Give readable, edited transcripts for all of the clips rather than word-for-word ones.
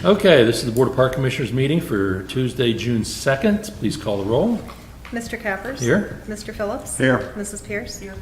Okay, this is the Board of Park Commissioners meeting for Tuesday, June 2nd. Please call the roll. Mr. Cappers. Here. Mr. Phillips. Here. Mrs. Pierce. Here.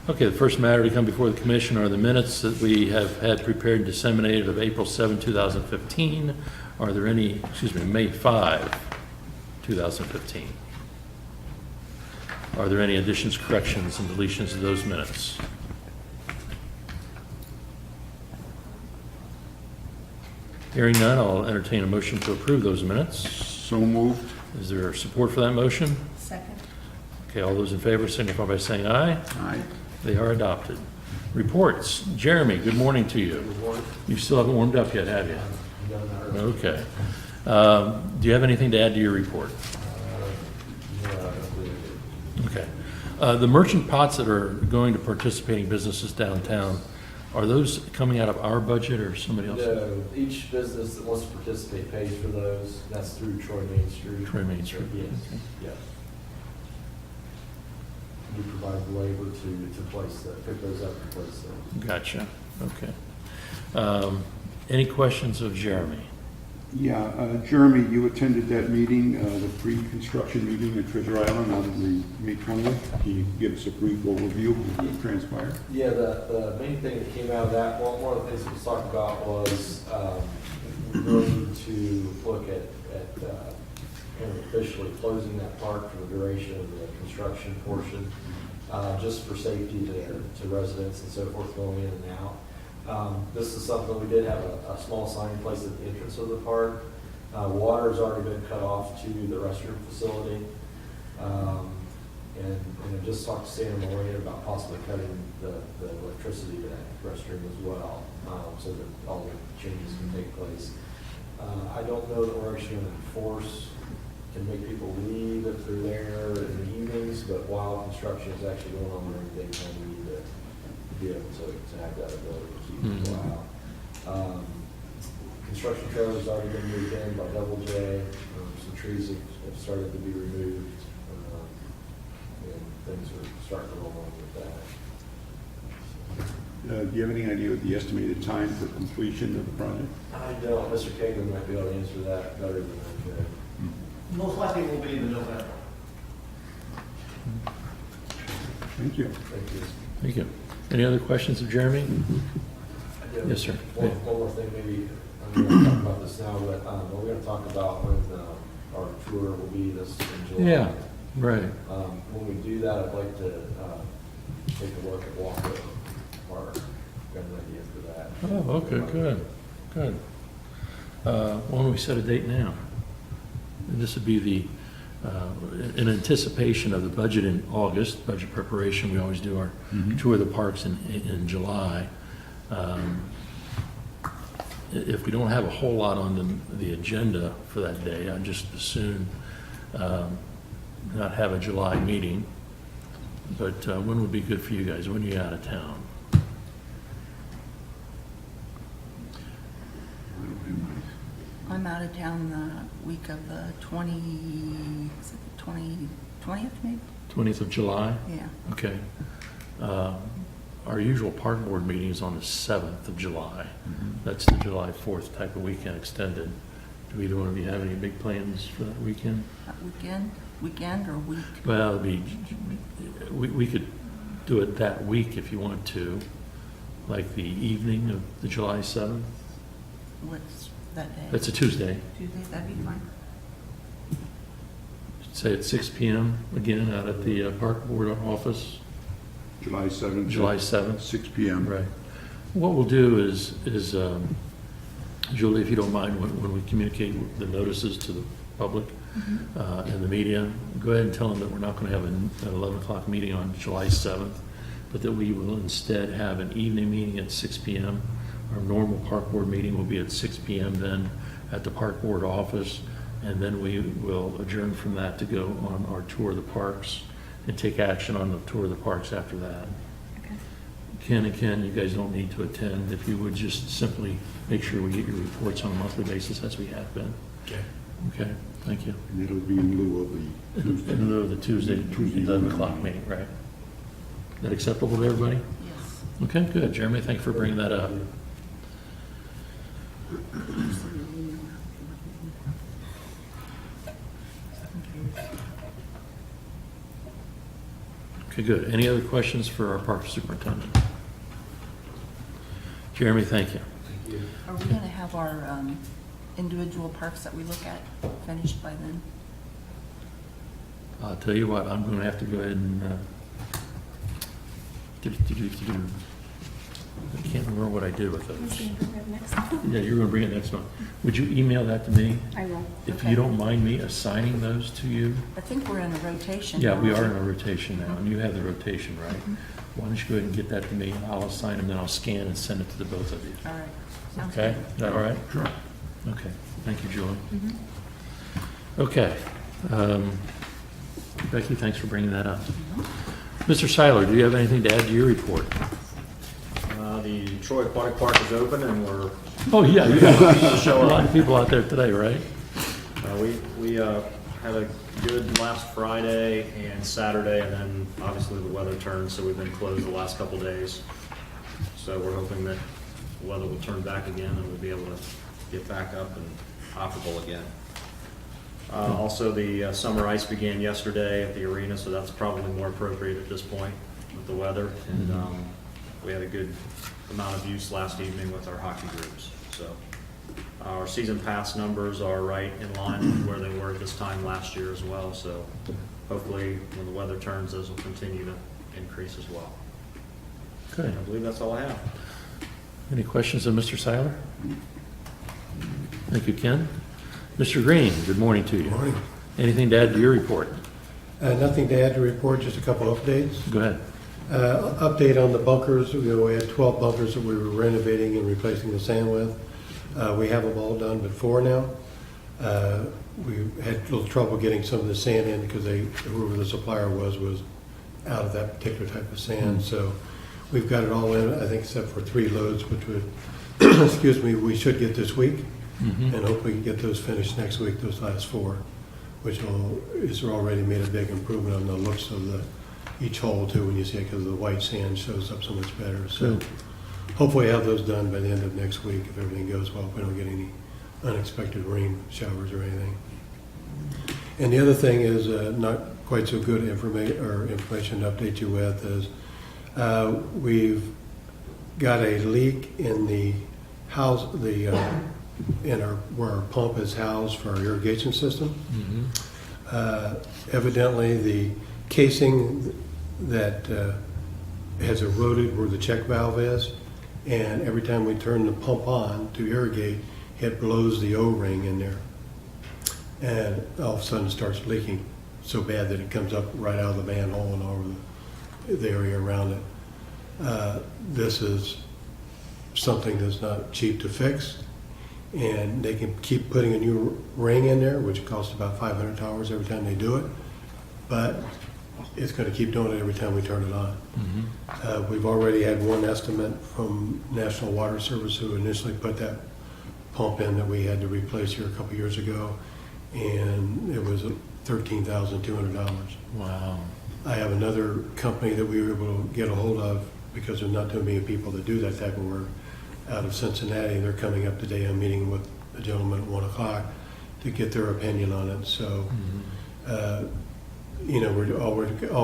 Okay, the first matter to come before the commission are the minutes that we have had prepared and disseminated of April 7, 2015. Are there any, May 5, 2015? Are there any additions, corrections, and deletions to those minutes? Hearing none, I'll entertain a motion to approve those minutes. So moved. Is there support for that motion? Second. Okay, all those in favor signify by saying aye. Aye. They are adopted. Reports. Jeremy, good morning to you. Good morning. You still haven't warmed up yet, have you? No, not really. Okay. Do you have anything to add to your report? No, I don't believe it. Okay. The merchant pots that are going to participating businesses downtown, are those coming out of our budget or somebody else? No, each business that wants to participate pays for those. That's through Troy Main Street. Troy Main Street. Yes, Okay. yes. We provide the labor to place that, pick those up and place them. Gotcha. Okay. Any questions of Jeremy? Yeah, Jeremy, you attended that meeting, the pre-construction meeting at Treasure Island on May 20th. Can you give us a brief overview of what transpired? Yeah, the main thing that came out of that, one of the things that was talked about was we really need to look at kind of officially closing that park for the duration of the construction portion, just for safety to residents and so forth going in and out. This is something, we did have a small sign placed at the entrance of the park. Water's already been cut off to the restroom facility. And I just talked to Santa Maria about possibly cutting the electricity to that restroom as well, so that all the changes can take place. I don't know that we're actually going to enforce and make people leave if they're there in the evenings, but while construction is actually going on during the daytime, we need to be able to have that ability to keep people out. Construction trailer's already been moved in by Double J. Some trees have started to be removed. And things are starting to roll on with that. Do you have any idea of the estimated time for completion of the project? I don't. Mr. Kagan might be able to answer that better than I could. Most likely will be in November. Thank you. Thank you. Thank you. Any other questions of Jeremy? I do. Yes, sir. One more thing, maybe, I'm going to talk about this now, but we're going to talk about when our tour will be this in July. Yeah, right. When we do that, I'd like to take a look at Walker Park. Got an idea for that. Oh, okay, good, good. Why don't we set a date now? And this would be the, in anticipation of the budget in August, budget preparation, we always do our tour of the parks in July. If we don't have a whole lot on the agenda for that day, I'd just as soon not have a July meeting. But when would be good for you guys? When are you out of town? I'm out of town the week of the 20th maybe? 20th of July? Yeah. Okay. Our usual park board meeting is on the 7th of July. That's the July 4th type of weekend extended. Do either one of you have any big plans for that weekend? That weekend or week? Well, we could do it that week if you want to, like the evening of the July 7th. What's that day? That's a Tuesday. Tuesday, that'd be fine. Say at 6 p.m. again out at the park board office, July 7th. July 7th. 6 p.m. Right. What we'll do is Julie, if you don't mind, when we communicate the notices to the public and the media, go ahead and tell them that we're not going to have an 11 o'clock meeting on July 7th, but that we will instead have an evening meeting at 6 p.m. Our normal park board meeting will be at 6 p.m. then at the park board office, and then we will adjourn from that to go on our tour of the parks and take action on the tour of the parks after that. Okay. Ken and Ken, you guys don't need to attend. If you would just simply make sure we get your reports on a monthly basis as we have been. Okay. Okay, thank you. And it'll be in lieu of the Tuesday. In lieu of the Tuesday 11 o'clock meeting, right? Is that acceptable to everybody? Yes. Okay, good. Jeremy, thank you for bringing that up. Okay, good. Any other questions for our park superintendent? Jeremy, thank you. Thank you. Are we going to have our individual parks that we look at finished by then? I'll tell you what, I'm going to have to go ahead and, I can't remember what I did with those. Yeah, you're going to bring it next month. Would you email that to me? I will. If Okay. you don't mind me assigning those to you? I think we're in a rotation. Yeah, now. we are in a rotation now, and you have the rotation, right? Mm-hmm. Why don't you go ahead and get that to me, and I'll assign them, then I'll scan and send it to the both of you. All right. Sounds Okay? good. Is that all right? Sure. Okay, thank you, Julie. Mm-hmm. Okay. Becky, thanks for bringing that up. Mr. Seiler, do you have anything to add to your report? The Troy Aquatic Park is open and we're, Oh, yeah, you got a lot of people out there today, right? we had a good last Friday and Saturday, and then obviously the weather turned, so we've been closed the last couple days. So we're hoping that the weather will turn back again and we'll be able to get back up and operable again. Also, the summer ice began yesterday at the arena, so that's probably more appropriate at this point with the weather. And we had a good amount of use last evening with our hockey groups. So our season pass numbers are right in line with where they were at this time last year as well. So hopefully, when the weather turns, those will continue to increase as well. Good. I believe that's all I have. Any questions of Mr. Seiler? Thank you, Ken. Mr. Green, good morning to you. Morning. Anything to add to your report? Nothing to add to report, just a couple updates. Go ahead. Update on the bunkers. We had 12 bunkers that we were renovating and replacing the sand with. We have them all done but 4 now. We had a little trouble getting some of the sand in because whoever the supplier was out of that particular type of sand. So we've got it all in, I think, except for 3 loads, which would, excuse me, we should get this week. And hopefully get those finished next week, those last 4, which is already made a big improvement on the looks of each hole too, when you see it, because the white sand shows up so much better. So Good. hopefully have those done by the end of next week if everything goes well, if we don't get any unexpected rain showers or anything. And the other thing is not quite so good information to update you with is we've got a leak in the house, where our pump is housed for our irrigation system. Evidently, the casing that has eroded where the check valve is, and every time we turn the pump on to irrigate, it blows the O-ring in there. And all of a sudden it starts leaking so bad that it comes up right out of the manhole and over the area around it. This is something that's not cheap to fix. And they can keep putting a new ring in there, which costs about $500 every time they do it. But it's going to keep doing it every time we turn it on. We've already had one estimate from National Water Service, who initially put that pump in that we had to replace here a couple years ago, and it was $13,200. Wow. I have another company that we were able to get a hold of, because there's not too many people that do that type of work, out of Cincinnati. They're coming up today. I'm meeting with a gentleman at 1 o'clock to get their opinion on it. So, all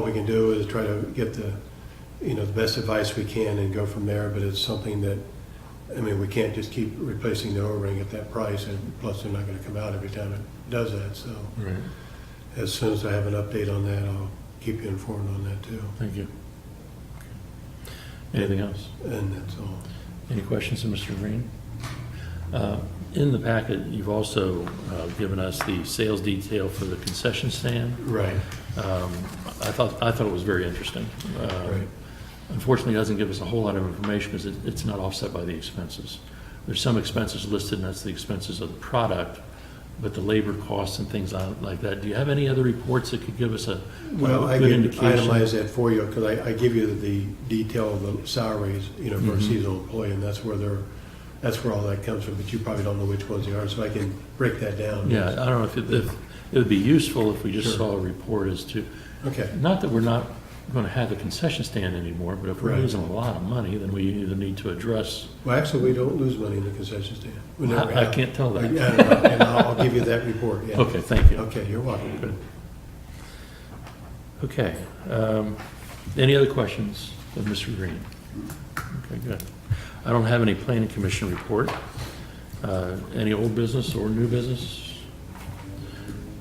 we can do is try to get the best advice we can and go from there. But it's something that, we can't just keep replacing the O-ring at that price, and plus they're not going to come out every time it does that. So, Right. as soon as I have an update on that, I'll keep you informed on that too. Thank you. Anything else? And that's all. Any questions of Mr. Green? In the packet, you've also given us the sales detail for the concession stand. Right. I thought it was very interesting. Right. Unfortunately, it doesn't give us a whole lot of information because it's not offset by the expenses. There's some expenses listed, and that's the expenses of the product, but the labor costs and things like that. Do you have any other reports that could give us a Well, I good can indication? itemize that for you, because I give you the detail of the salaries, for a seasonal employee, and that's where all that comes from, but you probably don't know which ones they are, so I can break that down. Yeah, I don't know if it would be useful if we just Sure. saw a report as to, Okay, not that we're not going to have a concession stand anymore, but if we're Right. losing a lot of money, then we either need to address, well, actually, we don't lose money in the concession stand. We never I have. can't tell that. Yeah, and I'll give you that report, yeah. Okay, thank you. Okay, you're welcome. Good. Okay. Any other questions of Mr. Green? Okay, good. I don't have any planning commission report. Any old business or new business?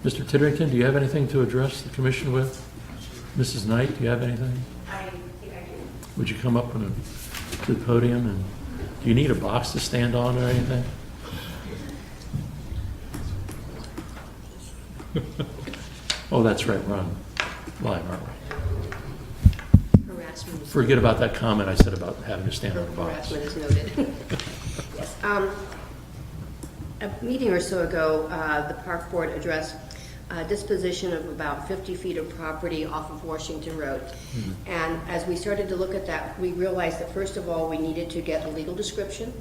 Mr. Titterington, do you have anything to address the commission with? Mrs. Knight, do you have anything? I think I do. Would you come up to the podium, and do you need a box to stand on or anything? Oh, that's right, we're on live, aren't we? Harassment is Forget about that comment I said about having to stand on a box. Harassment is noted. Yes. A meeting or so ago, the park board addressed disposition of about 50 feet of property off of Washington Road. And as we started to look at that, we realized that first of all, we needed to get a legal description,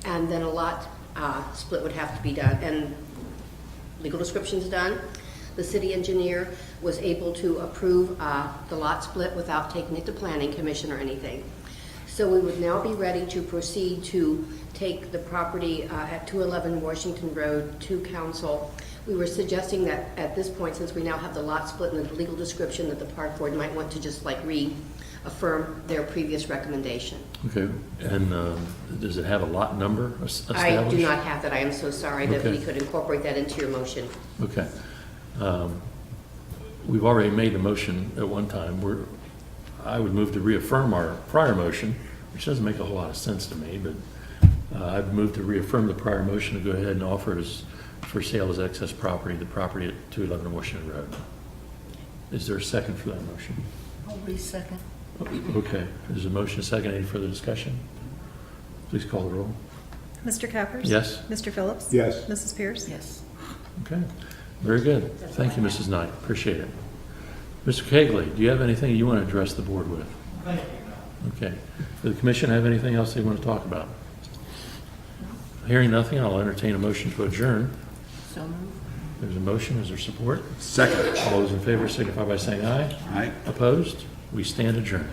and then a lot split would have to be done. And legal description's done. The city engineer was able to approve the lot split without taking it to planning commission or anything. So we would now be ready to proceed to take the property at 211 Washington Road to council. We were suggesting that at this point, since we now have the lot split and the legal description, that the park board might want to just like reaffirm their previous recommendation. Okay, and does it have a lot number established? I do not have that. I am so sorry that we Okay. could incorporate that into your motion. Okay. We've already made the motion at one time. I would move to reaffirm our prior motion, which doesn't make a whole lot of sense to me, but I'd move to reaffirm the prior motion to go ahead and offer it as for sale as excess property, the property at 211 Washington Road. Is there a second for that motion? I'll re-second. Okay, there's a motion, a second. Any further discussion? Please call the roll. Mr. Cappers? Yes? Mr. Phillips? Yes. Mrs. Pierce? Yes. Okay, very good. Thank you, Mrs. Knight. Appreciate it. Mr. Kegley, do you have anything you want to address the board with? Thank you. Okay. Does the commission have anything else they want to talk about? Hearing nothing, I'll entertain a motion to adjourn. So moved. There's a motion. Is there support? Second. All those in favor signify by saying aye. Aye. Opposed? We stand adjourned.